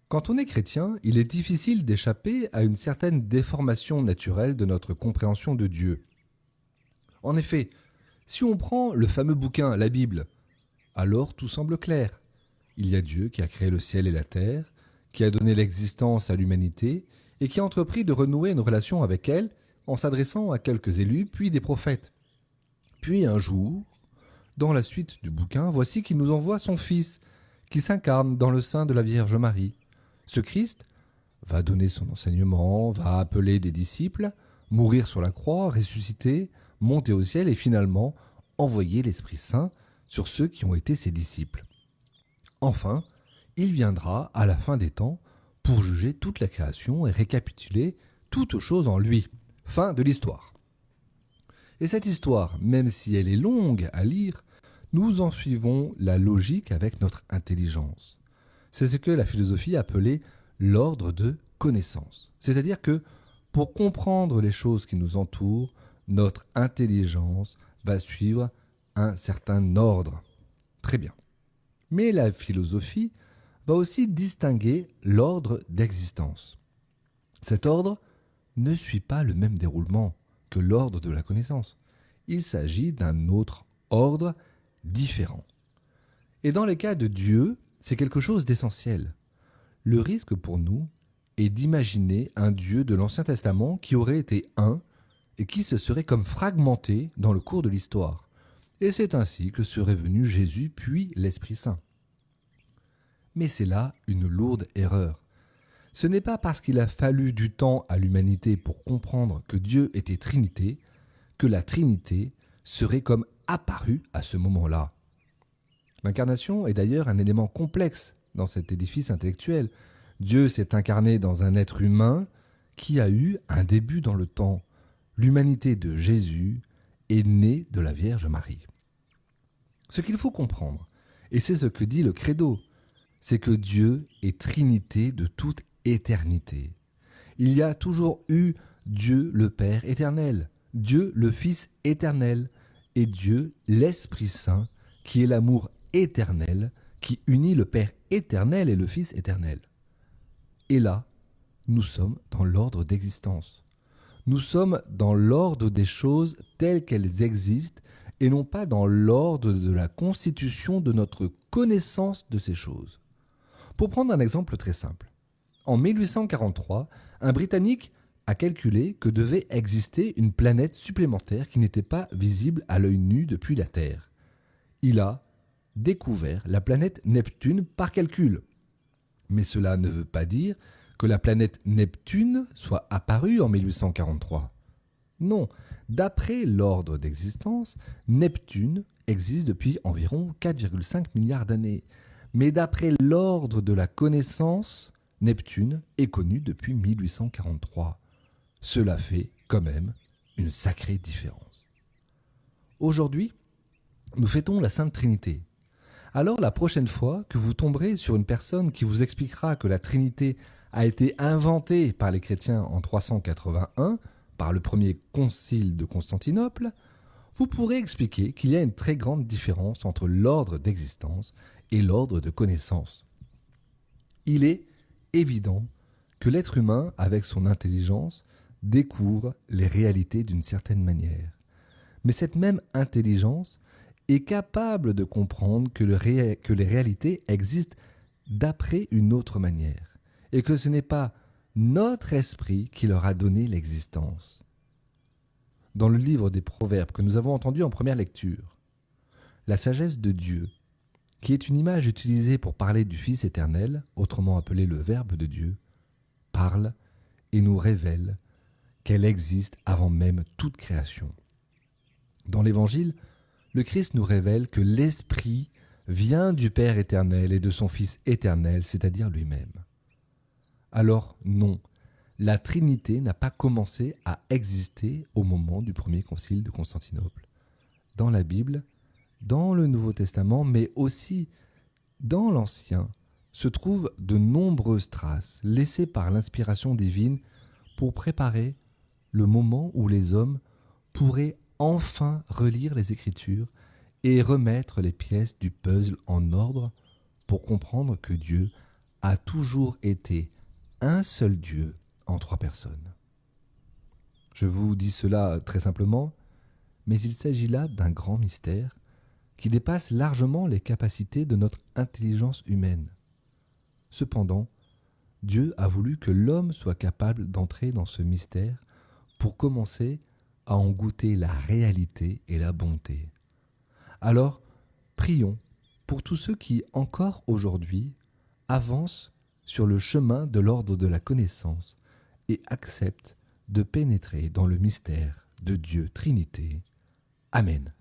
Quand on est chrétien, il est difficile d'échapper à une certaine déformation naturelle de notre compréhension de Dieu. En effet, si on prend le fameux bouquin, la Bible, alors tout semble clair. Il y a Dieu qui a créé le ciel et la terre, qui a donné l'existence à l'humanité et qui a entrepris de renouer une relation avec elle en s'adressant à quelques élus, puis des prophètes. Puis un jour, dans la suite du bouquin, voici qu'il nous envoie son Fils, qui s'incarne dans le sein de la Vierge Marie. Ce Christ va donner son enseignement, va appeler des disciples, mourir sur la croix, ressusciter, monter au ciel et finalement envoyer l'Esprit Saint sur ceux qui ont été ses disciples. Enfin, il viendra à la fin des temps pour juger toute la création et récapituler toutes choses en lui. Fin de l'histoire. Et cette histoire, même si elle est longue à lire, nous en suivons la logique avec notre intelligence. C'est ce que la philosophie appelait l'ordre de connaissance. C'est-à-dire que pour comprendre les choses qui nous entourent, notre intelligence va suivre un certain ordre. Très bien. Mais la philosophie va aussi distinguer l'ordre d'existence. Cet ordre ne suit pas le même déroulement que l'ordre de la connaissance. Il s'agit d'un autre ordre différent. Et dans le cas de Dieu, c'est quelque chose d'essentiel. Le risque pour nous est d'imaginer un Dieu de l'Ancien Testament qui aurait été un et qui se serait comme fragmenté dans le cours de l'histoire. Et c'est ainsi que serait venu Jésus puis l'Esprit Saint. Mais c'est là une lourde erreur. Ce n'est pas parce qu'il a fallu du temps à l'humanité pour comprendre que Dieu était Trinité que la Trinité serait comme apparue à ce moment-là. L'incarnation est d'ailleurs un élément complexe dans cet édifice intellectuel. Dieu s'est incarné dans un être humain qui a eu un début dans le temps. L'humanité de Jésus est née de la Vierge Marie. Ce qu'il faut comprendre, et c'est ce que dit le Credo, c'est que Dieu est Trinité de toute éternité. Il y a toujours eu Dieu le Père éternel, Dieu le Fils éternel et Dieu l'Esprit Saint qui est l'amour éternel qui unit le Père éternel et le Fils éternel. Et là, nous sommes dans l'ordre d'existence. Nous sommes dans l'ordre des choses telles qu'elles existent et non pas dans l'ordre de la constitution de notre connaissance de ces choses. Pour prendre un exemple très simple, en 1843, un Britannique a calculé que devait exister une planète supplémentaire qui n'était pas visible à l'œil nu depuis la Terre. Il a découvert la planète Neptune par calcul. Mais cela ne veut pas dire que la planète Neptune soit apparue en 1843. Non, d'après l'ordre d'existence, Neptune existe depuis environ 4,5 milliards d'années. Mais d'après l'ordre de la connaissance, Neptune est connu depuis 1843. Cela fait quand même une sacrée différence. Aujourd'hui, nous fêtons la Sainte Trinité. Alors la prochaine fois que vous tomberez sur une personne qui vous expliquera que la Trinité a été inventée par les chrétiens en 381, par le premier concile de Constantinople, vous pourrez expliquer qu'il y a une très grande différence entre l'ordre d'existence et l'ordre de connaissance. Il est évident que l'être humain, avec son intelligence, découvre les réalités d'une certaine manière. Mais cette même intelligence est capable de comprendre que les réalités existent d'après une autre manière, et que ce n'est pas notre esprit qui leur a donné l'existence. Dans le livre des Proverbes que nous avons entendu en première lecture, la sagesse de Dieu, qui est une image utilisée pour parler du Fils éternel, autrement appelé le Verbe de Dieu, parle et nous révèle qu'elle existe avant même toute création. Dans l'Évangile, le Christ nous révèle que l'Esprit vient du Père éternel et de son Fils éternel, c'est-à-dire lui-même. Alors non, la Trinité n'a pas commencé à exister au moment du premier concile de Constantinople. Dans la Bible, dans le Nouveau Testament, mais aussi dans l'Ancien, se trouvent de nombreuses traces laissées par l'inspiration divine pour préparer le moment où les hommes pourraient enfin relire les Écritures et remettre les pièces du puzzle en ordre pour comprendre que Dieu a toujours été un seul Dieu en trois personnes. Je vous dis cela très simplement, mais il s'agit là d'un grand mystère qui dépasse largement les capacités de notre intelligence humaine. Cependant, Dieu a voulu que l'homme soit capable d'entrer dans ce mystère pour commencer à en goûter la réalité et la bonté. Alors, prions pour tous ceux qui, encore aujourd'hui, avancent sur le chemin de l'ordre de la connaissance et acceptent de pénétrer dans le mystère de Dieu Trinité. Amen.